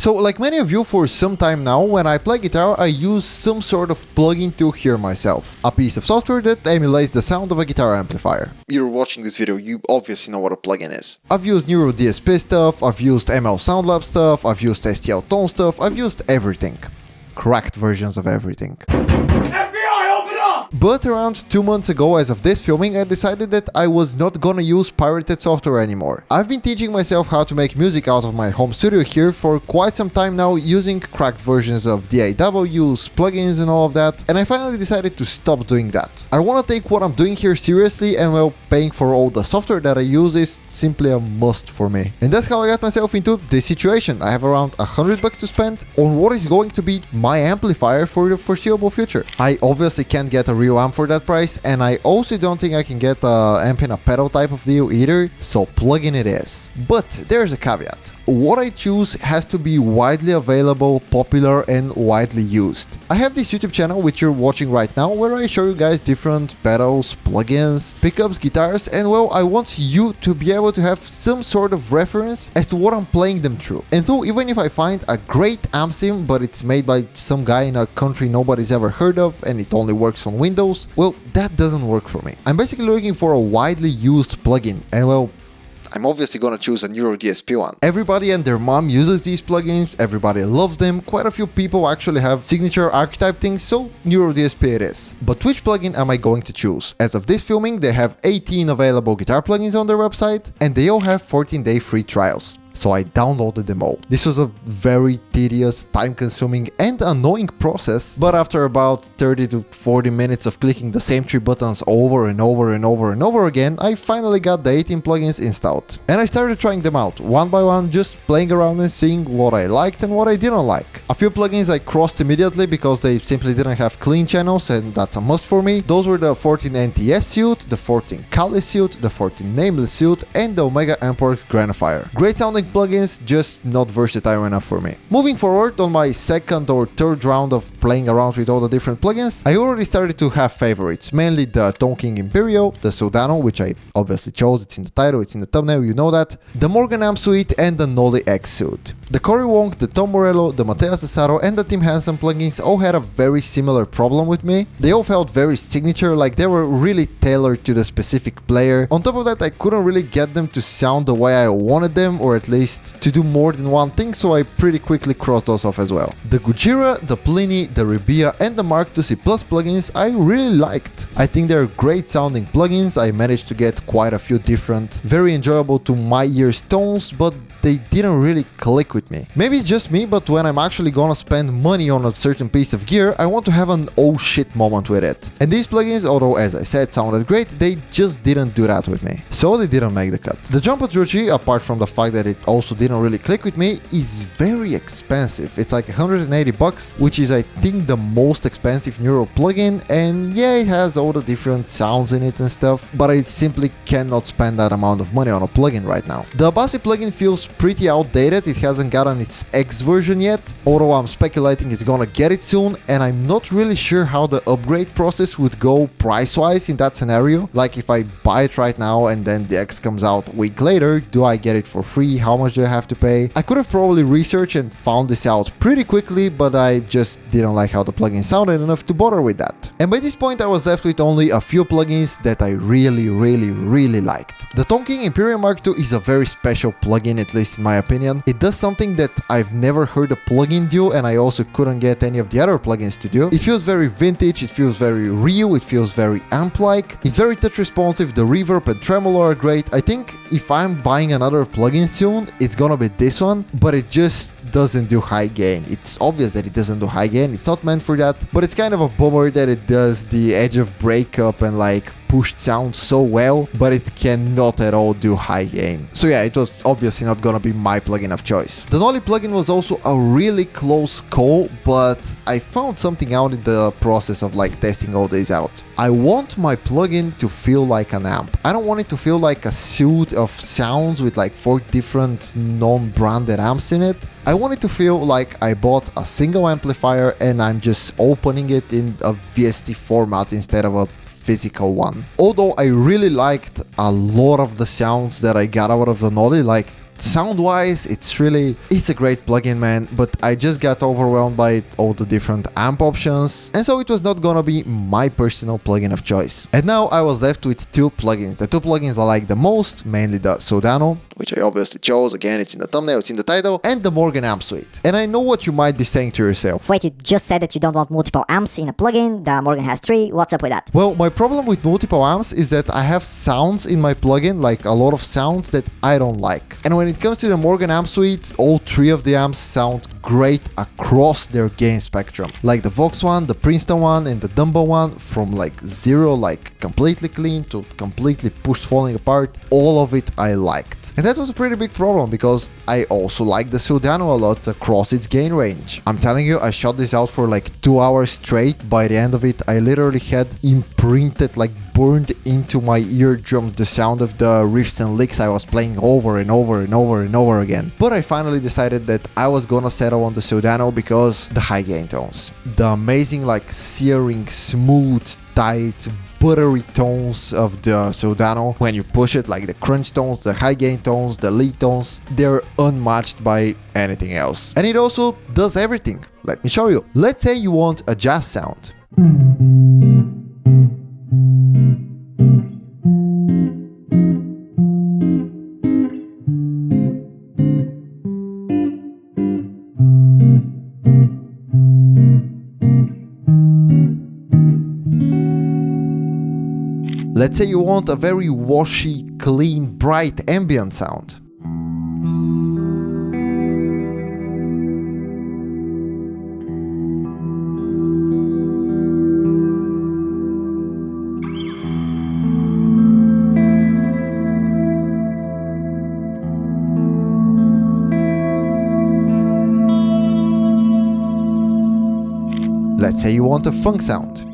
So like many of you, for some time now, when I play guitar, I use some sort of plugin to hear myself. A piece of software that emulates the sound of a guitar amplifier. You're watching this video, you obviously know what a plugin is. I've used Neural DSP stuff, I've used ML Soundlab stuff, I've used STL Tones stuff, I've used everything. Cracked versions of everything. But around 2 months ago, as of this filming, I decided that I was not gonna use pirated software anymore. I've been teaching myself how to make music out of my home studio here for quite some time now, using cracked versions of DAWs, plugins and all of that, and I finally decided to stop doing that. I wanna take what I'm doing here seriously, and well, paying for all the software that I use is simply a must for me. And that's how I got myself into this situation. I have around $100 to spend on what is going to be my amplifier for the foreseeable future. I obviously can't get a real amp for that price, and I also don't think I can get an amp in a pedal type of deal either, so plug-in it is. But there's a caveat. What I choose has to be widely available, popular and widely used. I have this YouTube channel which you're watching right now, where I show you guys different pedals, plugins, pickups, guitars, and well, I want you to be able to have some sort of reference as to what I'm playing them through. And so even if I find a great amp sim, but it's made by some guy in a country nobody's ever heard of and it only works on Windows, well, that doesn't work for me. I'm basically looking for a widely used plugin, and well, I'm obviously gonna choose a Neural DSP one. Everybody and their mom uses these plugins, everybody loves them, quite a few people actually have signature Archetype things, so Neural DSP it is. But which plugin am I going to choose? As of this filming, they have 18 available guitar plugins on their website, and they all have 14-day free trials. So I downloaded them all. This was a very tedious, time-consuming and annoying process, but after about 30 to 40 minutes of clicking the same 3 buttons over and over and over and over again, I finally got the 18 plugins installed. And I started trying them out, one by one, just playing around and seeing what I liked and what I didn't like. A few plugins I crossed immediately because they simply didn't have clean channels, and that's a must for me. Those were the 14 NTS suit, the 14 Kali suit, the 14 Nameless suit, and the Omega Ampworks Granifier. Great sounding plugins, just not versatile enough for me. Moving forward, on my second or third round of playing around with all the different plugins, I already started to have favorites, mainly the Tone King Imperial, the Soldano, which I obviously chose, it's in the title, it's in the thumbnail, you know that, the Morgan Amp suite, and the Nolly X suite. The Cory Wong, the Tom Morello, the Matteo Cesaro, and the Tim Hansen plugins all had a very similar problem with me. They all felt very signature, like they were really tailored to the specific player. On top of that, I couldn't really get them to sound the way I wanted them, or at least to do more than one thing, so I pretty quickly crossed those off as well. The Gujira, the Pliny, the Ribia, and the Mark II C+ plugins I really liked. I think they're great sounding plugins. I managed to get quite a few different, very enjoyable to my ears tones, but they didn't really click with me. Maybe it's just me, but when I'm actually gonna spend money on a certain piece of gear, I want to have an oh shit moment with it. And these plugins, although as I said sounded great, they just didn't do that with me. So they didn't make the cut. The Jump Petrucci, apart from the fact that it also didn't really click with me, is very expensive. It's like $180, which is I think the most expensive Neural plugin, and yeah, it has all the different sounds in it and stuff, but I simply cannot spend that amount of money on a plugin right now. The Abasi plugin feels pretty outdated. It hasn't gotten its X version yet, although I'm speculating it's gonna get it soon, and I'm not really sure how the upgrade process would go price-wise in that scenario. Like if I buy it right now and then the X comes out a week later, do I get it for free? How much do I have to pay? I could have probably researched and found this out pretty quickly, but I just didn't like how the plugin sounded enough to bother with that. And by this point I was left with only a few plugins that I really liked. The Tone King Imperial Mark II is a very special plugin, at least in my opinion. It does something that I've never heard a plugin do, and I also couldn't get any of the other plugins to do. It feels very vintage, it feels very real, it feels very amp-like, it's very touch responsive, the reverb and tremolo are great. I think if I'm buying another plugin soon, it's gonna be this one, but it just doesn't do high gain. It's obvious that it doesn't do high gain, it's not meant for that, but it's kind of a bummer that it does the edge of breakup and like pushed sound so well, but it cannot at all do high gain. So yeah, it was obviously not gonna be my plugin of choice. The Nolly plugin was also a really close call, but I found something out in the process of like testing all these out. I want my plugin to feel like an amp. I don't want it to feel like a suite of sounds with like 4 different non-branded amps in it. I want it to feel like I bought a single amplifier and I'm just opening it in a VST format instead of a physical one. Although I really liked a lot of the sounds that I got out of the Nolly, like Sound-wise, it's a great plugin, man, but I just got overwhelmed by all the different amp options, and so it was not gonna be my personal plugin of choice. And now I was left with two plugins. The two plugins I like the most, mainly the Soldano, which I obviously chose, again it's in the thumbnail, it's in the title, and the Morgan amp suite. And I know what you might be saying to yourself. Wait, you just said that you don't want multiple amps in a plugin, the Morgan has 3, what's up with that? Well, my problem with multiple amps is that I have sounds in my plugin, like a lot of sounds that I don't like. And when it comes to the Morgan amp suite, all 3 of the amps sound great across their gain spectrum. Like the Vox one, the Princeton one, and the Dumbo one, from like 0, like completely clean, to completely pushed falling apart, all of it I liked. And that was a pretty big problem, because I also like the Soldano a lot across its gain range. I'm telling you, I shot this out for like 2 hours straight. By the end of it, I literally had imprinted, like burned into my eardrums, the sound of the riffs and licks I was playing over and over and over and over again. But I finally decided that I was gonna settle on the Soldano because the high gain tones. The amazing, like searing, smooth, tight, buttery tones of the Soldano. When you push it, like the crunch tones, the high gain tones, the lead tones, they're unmatched by anything else. And it also does everything. Let me show you. Let's say you want a jazz sound. Let's say you want a very washy, clean, bright ambient sound. Let's say you want a funk sound.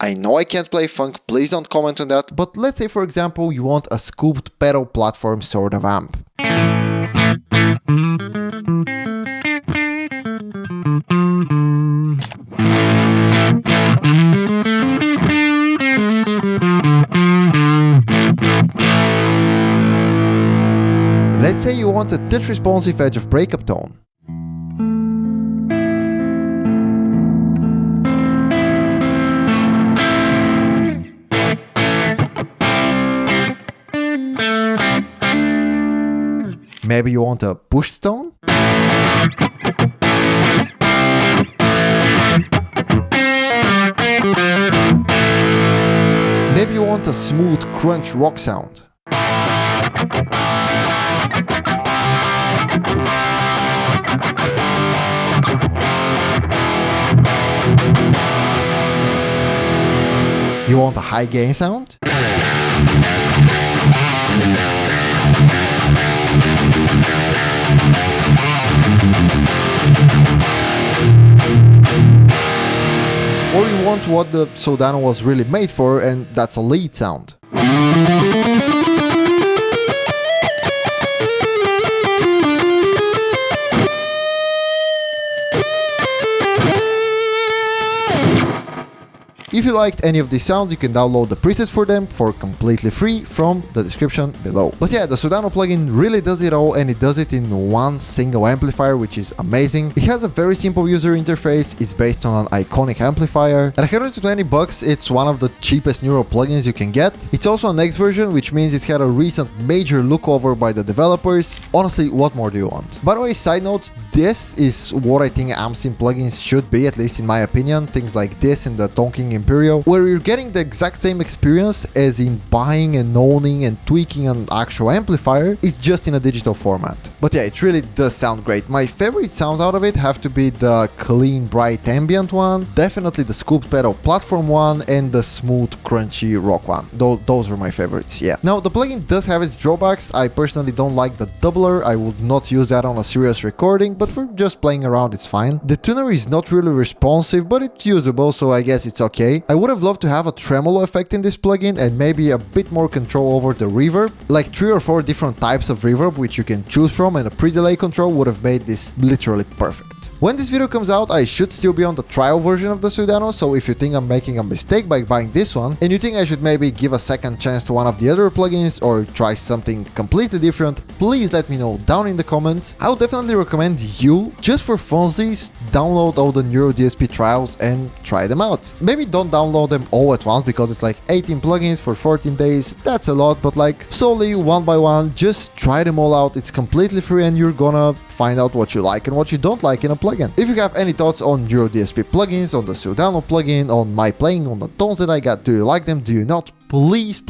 I know I can't play funk, please don't comment on that, but let's say for example you want a scooped pedal platform sort of amp. Let's say you want a touch responsive edge of breakup tone. Maybe you want a pushed tone? Maybe you want a smooth crunch rock sound. You want a high gain sound? Or you want what the Soldano was really made for, and that's a lead sound. If you liked any of these sounds, you can download the presets for them for completely free from the description below. But yeah, the Soldano plugin really does it all, and it does it in one single amplifier, which is amazing. It has a very simple user interface, it's based on an iconic amplifier. At $120 it's one of the cheapest Neural plugins you can get. It's also an X version, which means it's had a recent major lookover by the developers. Honestly, what more do you want? By the way, side note, this is what I think amps in plugins should be, at least in my opinion. Things like this and the Tonking Imperial, where you're getting the exact same experience as in buying and owning and tweaking an actual amplifier, it's just in a digital format. But yeah, it really does sound great. My favorite sounds out of it have to be the clean, bright ambient one, definitely the scooped pedal platform one, and the smooth, crunchy rock one. Those are my favorites, yeah. Now, the plugin does have its drawbacks. I personally don't like the doubler. I would not use that on a serious recording, but for just playing around, it's fine. The tuner is not really responsive, but it's usable, so I guess it's okay. I would have loved to have a tremolo effect in this plugin and maybe a bit more control over the reverb, like 3 or 4 different types of reverb which you can choose from, and a pre-delay control would have made this literally perfect. When this video comes out, I should still be on the trial version of the Soldano, so if you think I'm making a mistake by buying this one, and you think I should maybe give a second chance to one of the other plugins or try something completely different, please let me know down in the comments. I would definitely recommend you, just for funsies, download all the Neural DSP trials and try them out. Maybe don't download them all at once because it's like 18 plugins for 14 days, that's a lot, but like slowly, one by one, just try them all out. It's completely free and you're gonna find out what you like and what you don't like in a plugin. If you have any thoughts on Neural DSP plugins, on the Soldano plugin, on my playing, on the tones that I got, do you like them, do you not? Please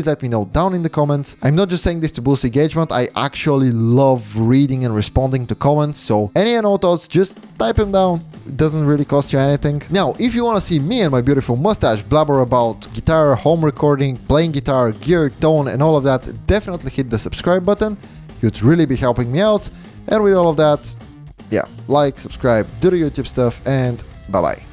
let me know down in the comments. I'm not just saying this to boost engagement, I actually love reading and responding to comments, so any and all thoughts, just type them down. It doesn't really cost you anything. Now, if you want to see me and my beautiful mustache blabber about guitar, home recording, playing guitar, gear, tone and all of that, definitely hit the subscribe button. You'd really be helping me out. And with all of that, yeah, like, subscribe, do the YouTube stuff, and bye-bye.